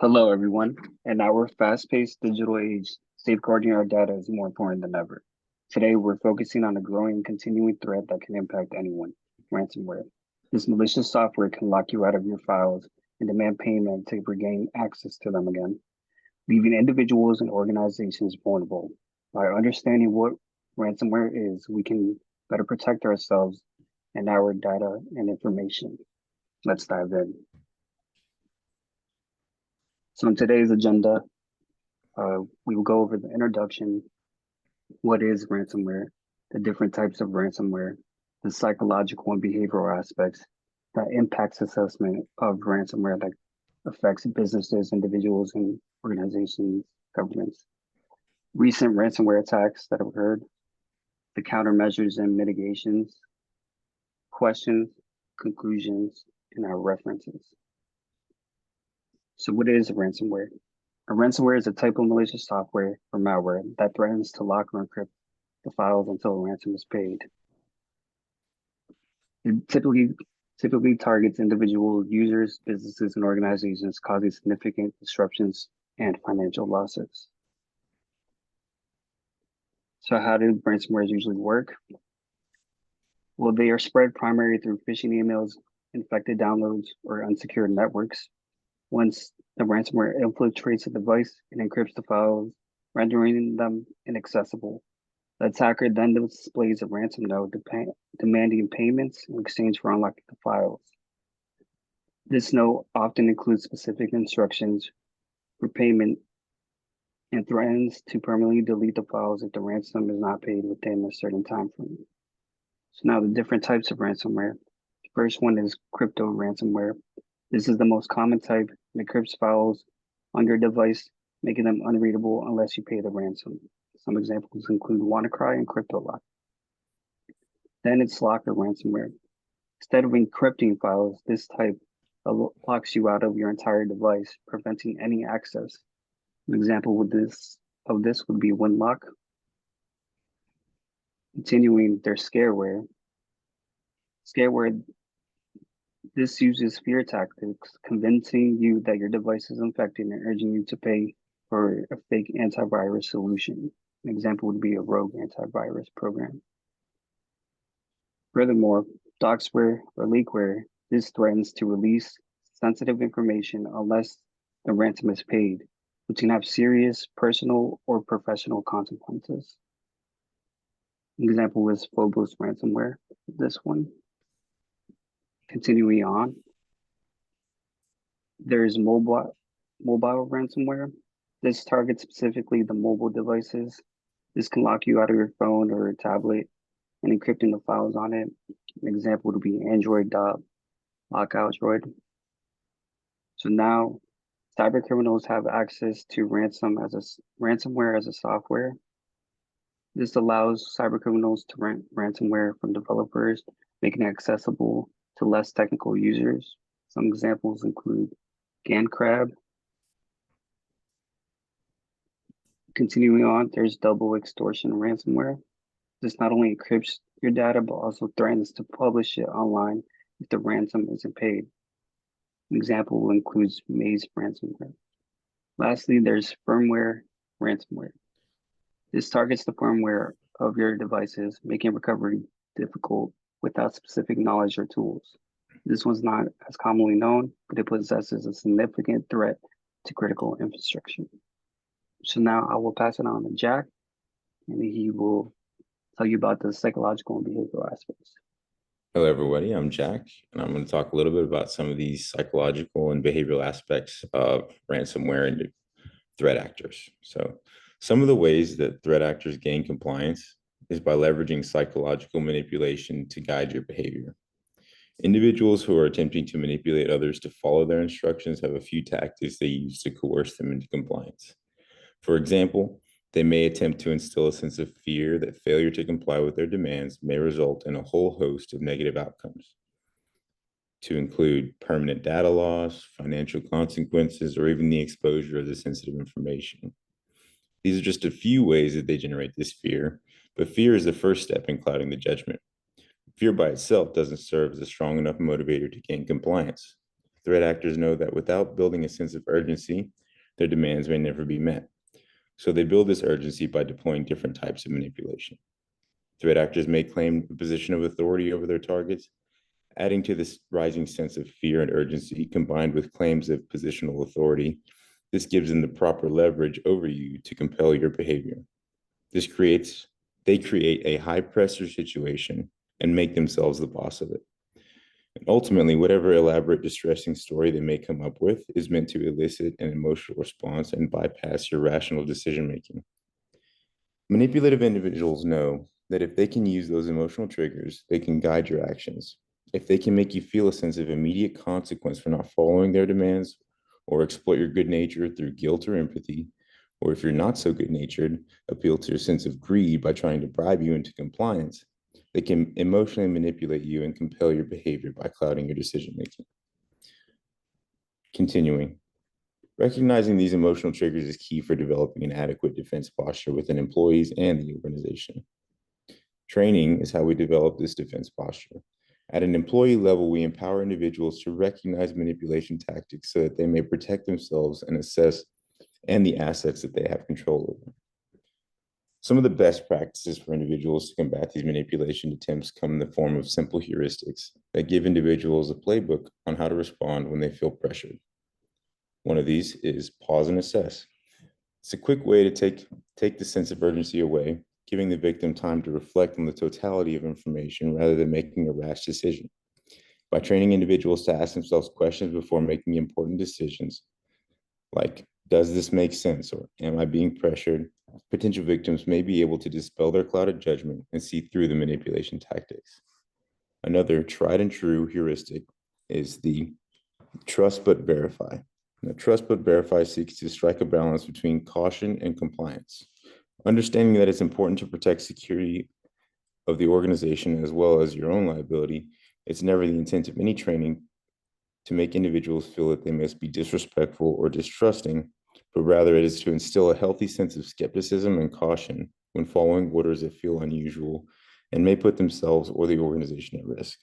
Hello, everyone. In our fast-paced digital age, safeguarding our data is more important than ever. Today, we're focusing on a growing and continuing threat that can impact anyone, ransomware. This malicious software can lock you out of your files and demand payment to regain access to them again, leaving individuals and organizations vulnerable. By understanding what ransomware is, we can better protect ourselves and our data and information. Let's dive in. So in today's agenda, we will go over the introduction, what is ransomware, the different types of ransomware, the psychological and behavioral aspects that impacts assessment of ransomware that affects businesses, individuals, and organizations, governments. Recent ransomware attacks that have occurred, the countermeasures and mitigations, questions, conclusions, and our references. So what is ransomware? A ransomware is a type of malicious software or malware that threatens to lock or encrypt the files until a ransom is paid. It typically targets individual users, businesses, and organizations, causing significant disruptions and financial losses. So how do ransomwares usually work? Well, they are spread primarily through phishing emails, infected downloads, or unsecured networks. Once the ransomware infiltrates the device and encrypts the files, rendering them inaccessible, the attacker then displays a ransom note demanding payments in exchange for unlocking the files. This note often includes specific instructions for payment and threatens to permanently delete the files if the ransom is not paid within a certain time frame. So now the different types of ransomware. The first one is crypto ransomware. This is the most common type and encrypts files on your device, making them unreadable unless you pay the ransom. Some examples include WannaCry and CryptoLock. Then it's locker ransomware. Instead of encrypting files, this type locks you out of your entire device, preventing any access. An example of this would be Winlock. Continuing, there's scareware. Scareware, this uses fear tactics, convincing you that your device is infected and urging you to pay for a fake antivirus solution. An example would be a rogue antivirus program. Furthermore, doxware or leakware, this threatens to release sensitive information unless the ransom is paid, which can have serious personal or professional consequences. An example is Phobos ransomware, this one. Continuing on, there's mobile ransomware. This targets specifically the mobile devices. This can lock you out of your phone or a tablet and encrypting the files on it. An example would be Android.lockout droid. So now cyber criminals have access to ransomware as a software. This allows cyber criminals to rent ransomware from developers, making it accessible to less technical users. Some examples include GanCrab. Continuing on, there's double extortion ransomware. This not only encrypts your data, but also threatens to publish it online if the ransom isn't paid. An example includes Maze ransomware. Lastly, there's firmware ransomware. This targets the firmware of your devices, making recovery difficult without specific knowledge or tools. This one's not as commonly known, but it possesses a significant threat to critical infrastructure. So now I will pass it on to Jack, and he will tell you about the psychological and behavioral aspects. Hello, everybody. I'm Jack, and I'm going to talk a little bit about some of these psychological and behavioral aspects of ransomware and threat actors. So, some of the ways that threat actors gain compliance is by leveraging psychological manipulation to guide your behavior. Individuals who are attempting to manipulate others to follow their instructions have a few tactics they use to coerce them into compliance. For example, they may attempt to instill a sense of fear that failure to comply with their demands may result in a whole host of negative outcomes, to include permanent data loss, financial consequences, or even the exposure of the sensitive information. These are just a few ways that they generate this fear, but fear is the first step in clouding the judgment. Fear by itself doesn't serve as a strong enough motivator to gain compliance. threat actors know that without building a sense of urgency, their demands may never be met. So they build this urgency by deploying different types of manipulation. Threat actors may claim a position of authority over their targets, adding to this rising sense of fear and urgency combined with claims of positional authority. This gives them the proper leverage over you to compel your behavior. They create a high pressure situation and make themselves the boss of it. And ultimately, whatever elaborate, distressing story they may come up with is meant to elicit an emotional response and bypass your rational decision making. Manipulative individuals know that if they can use those emotional triggers, they can guide your actions. If they can make you feel a sense of immediate consequence for not following their demands, or exploit your good nature through guilt or empathy, or if you're not so good natured, appeal to your sense of greed by trying to bribe you into compliance, they can emotionally manipulate you and compel your behavior by clouding your decision making. Continuing. Recognizing these emotional triggers is key for developing an adequate defense posture within employees and the organization. Training is how we develop this defense posture. At an employee level, we empower individuals to recognize manipulation tactics so that they may protect themselves and assess and the assets that they have control over. Some of the best practices for individuals to combat these manipulation attempts come in the form of simple heuristics that give individuals a playbook on how to respond when they feel pressured. One of these is pause and assess. It's a quick way to take the sense of urgency away, giving the victim time to reflect on the totality of information rather than making a rash decision. By training individuals to ask themselves questions before making important decisions, like, does this make sense, or am I being pressured? Potential victims may be able to dispel their clouded judgment and see through the manipulation tactics. Another tried and true heuristic is the trust but verify. Now, trust but verify seeks to strike a balance between caution and compliance. Understanding that it's important to protect security of the organization as well as your own liability, it's never the intent of any training to make individuals feel that they must be disrespectful or distrusting, but rather it is to instill a healthy sense of skepticism and caution when following orders that feel unusual and may put themselves or the organization at risk.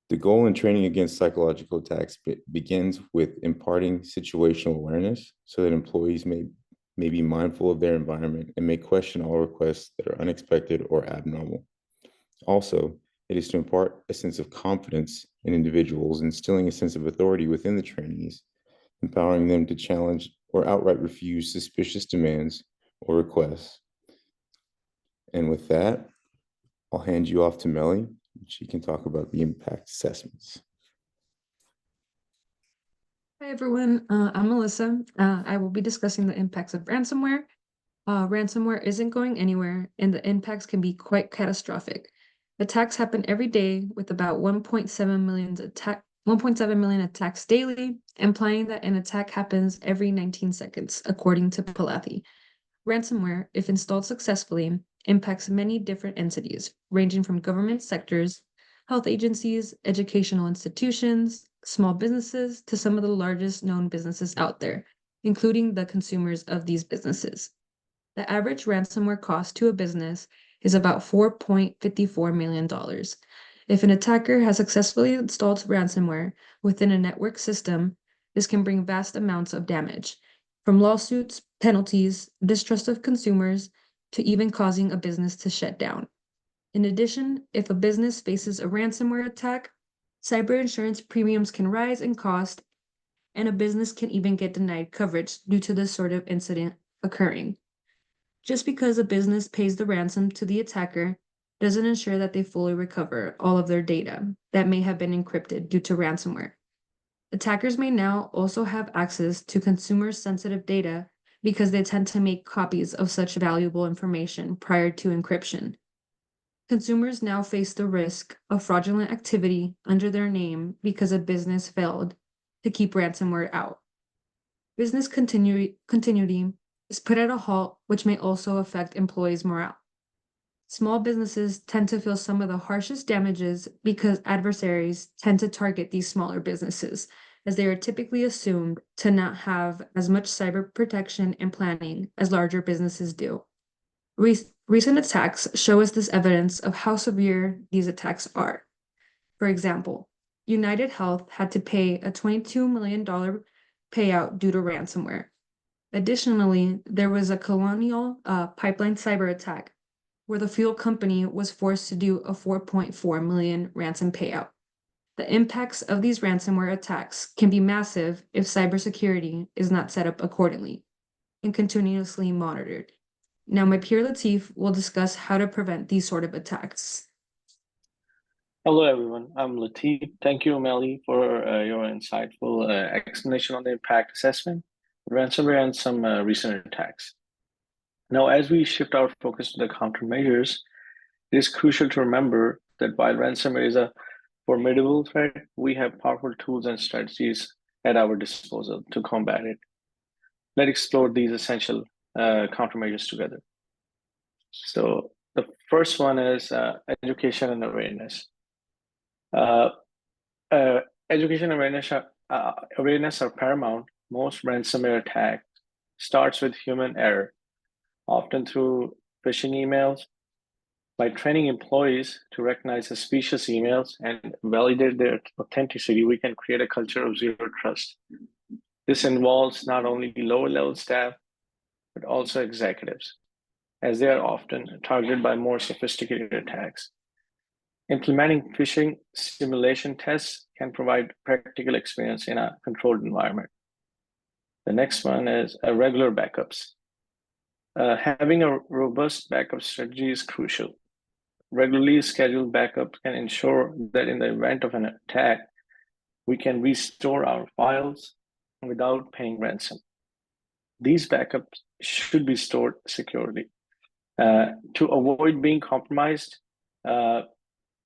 The goal in training against psychological attacks begins with imparting situational awareness so that employees may be mindful of their environment and may question all requests that are unexpected or abnormal. Also, it is to impart a sense of confidence in individuals, instilling a sense of authority within the trainees, empowering them to challenge or outright refuse suspicious demands or requests. And with that, I'll hand you off to Melly. She can talk about the impact assessments. Hi, everyone. I'm Melissa. I will be discussing the impacts of ransomware. Ransomware isn't going anywhere, and the impacts can be quite catastrophic. Attacks happen every day with about 1.7 million attacks daily, implying that an attack happens every 19 seconds, according to Palathi. Ransomware, if installed successfully, impacts many different entities, ranging from government sectors, health agencies, educational institutions, small businesses, to some of the largest known businesses out there, including the consumers of these businesses. The average ransomware cost to a business is about $4.54 million. If an attacker has successfully installed ransomware within a network system, this can bring vast amounts of damage, from lawsuits, penalties, distrust of consumers, to even causing a business to shut down. In addition, if a business faces a ransomware attack, cyber insurance premiums can rise in cost, and a business can even get denied coverage due to this sort of incident occurring. Just because a business pays the ransom to the attacker doesn't ensure that they fully recover all of their data that may have been encrypted due to ransomware. Attackers may now also have access to consumer-sensitive data because they tend to make copies of such valuable information prior to encryption. Consumers now face the risk of fraudulent activity under their name because a business failed to keep ransomware out. Business continuity is put at a halt, which may also affect employees' morale. Small businesses tend to feel some of the harshest damages because adversaries tend to target these smaller businesses, as they are typically assumed to not have as much cyber protection and planning as larger businesses do. Recent attacks show us this evidence of how severe these attacks are. For example, United Health had to pay a $22 million payout due to ransomware. Additionally, there was a Colonial Pipeline cyber attack where the fuel company was forced to do a 4.4 million ransom payout. The impacts of these ransomware attacks can be massive if cybersecurity is not set up accordingly and continuously monitored. Now, my peer Latif will discuss how to prevent these sort of attacks. Hello, everyone. I'm Latif. Thank you, Melly, for your insightful explanation on the impact assessment, ransomware, and some recent attacks. Now, as we shift our focus to the countermeasures, it is crucial to remember that while ransomware is a formidable threat, we have powerful tools and strategies at our disposal to combat it. Let's explore these essential countermeasures together. So the first one is education and awareness. Education awareness are paramount. Most ransomware attacks starts with human error, often through phishing emails. By training employees to recognize suspicious emails and validate their authenticity, we can create a culture of zero trust. This involves not only lower level staff, but also executives, as they are often targeted by more sophisticated attacks. Implementing phishing simulation tests can provide practical experience in a controlled environment. The next one is regular backups. Having a robust backup strategy is crucial. Regularly scheduled backups can ensure that in the event of an attack, we can restore our files without paying ransom. These backups should be stored securely. To avoid being compromised,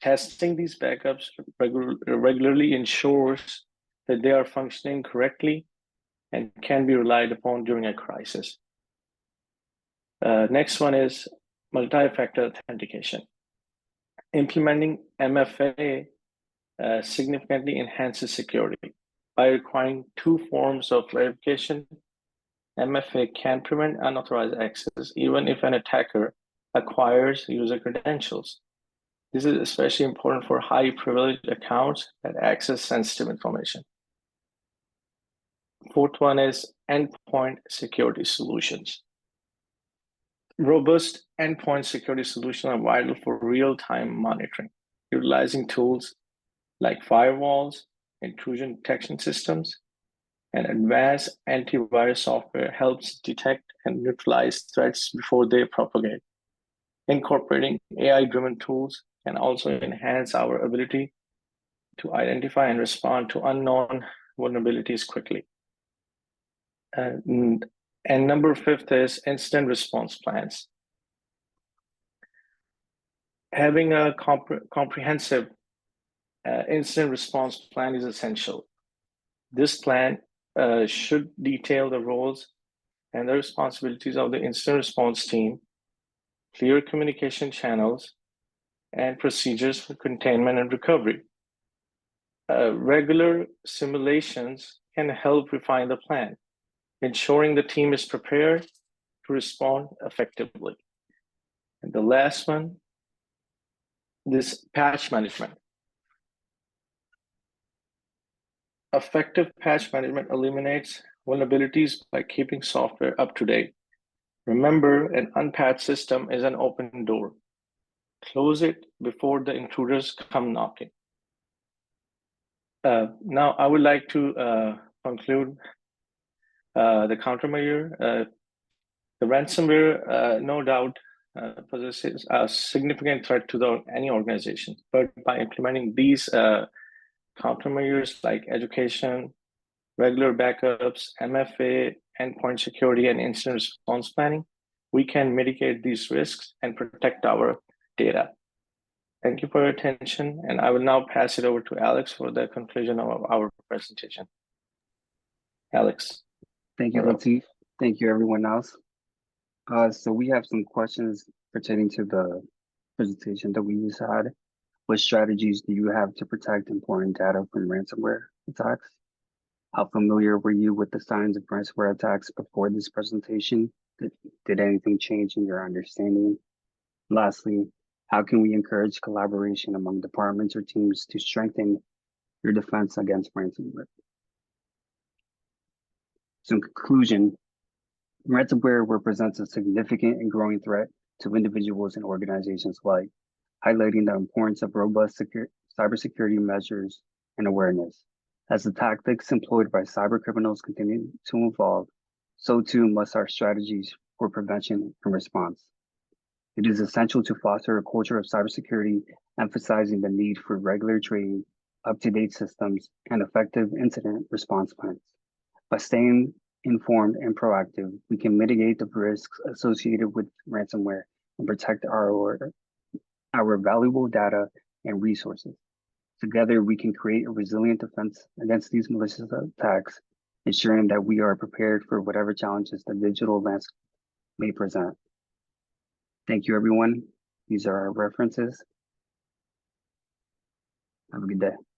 testing these backups regularly ensures that they are functioning correctly and can be relied upon during a crisis. Next one is multi-factor authentication. Implementing MFA significantly enhances security. By requiring two forms of verification, MFA can prevent unauthorized access even if an attacker acquires user credentials. This is especially important for high privileged accounts that access sensitive information. Fourth one is endpoint security solutions. Robust endpoint security solutions are vital for real-time monitoring. Utilizing tools like firewalls, intrusion detection systems, and advanced antivirus software helps detect and neutralize threats before they propagate. Incorporating AI-driven tools can also enhance our ability to identify and respond to unknown vulnerabilities quickly. And number fifth is incident response plans. Having a comprehensive incident response plan is essential. This plan should detail the roles and the responsibilities of the incident response team, clear communication channels, and procedures for containment and recovery. Regular simulations can help refine the plan, ensuring the team is prepared to respond effectively. And the last one, this patch management. Effective patch management eliminates vulnerabilities by keeping software up to date. Remember, an unpatched system is an open door. Close it before the intruders come knocking. Now, I would like to conclude the countermeasure. The ransomware, no doubt, possesses a significant threat to any organization, but by implementing these countermeasures like education, regular backups, MFA, endpoint security, and incident response planning, we can mitigate these risks and protect our data. Thank you for your attention, and I will now pass it over to Alex for the conclusion of our presentation. Alex. Thank you, Latif. Thank you, everyone else. So we have some questions pertaining to the presentation that we just had. What strategies do you have to protect important data from ransomware attacks? How familiar were you with the signs of ransomware attacks before this presentation? Did anything change in your understanding? Lastly, how can we encourage collaboration among departments or teams to strengthen your defense against ransomware. So in conclusion, ransomware represents a significant and growing threat to individuals and organizations alike, highlighting the importance of robust cybersecurity measures and awareness. As the tactics employed by cyber criminals continue to evolve, so too must our strategies for prevention and response. It is essential to foster a culture of cybersecurity, emphasizing the need for regular training, up-to-date systems, and effective incident response plans. By staying informed and proactive, we can mitigate the risks associated with ransomware and protect our valuable data and resources. Together, we can create a resilient defense against these malicious attacks, ensuring that we are prepared for whatever challenges the digital landscape may present. Thank you, everyone. These are our references. Have a good day.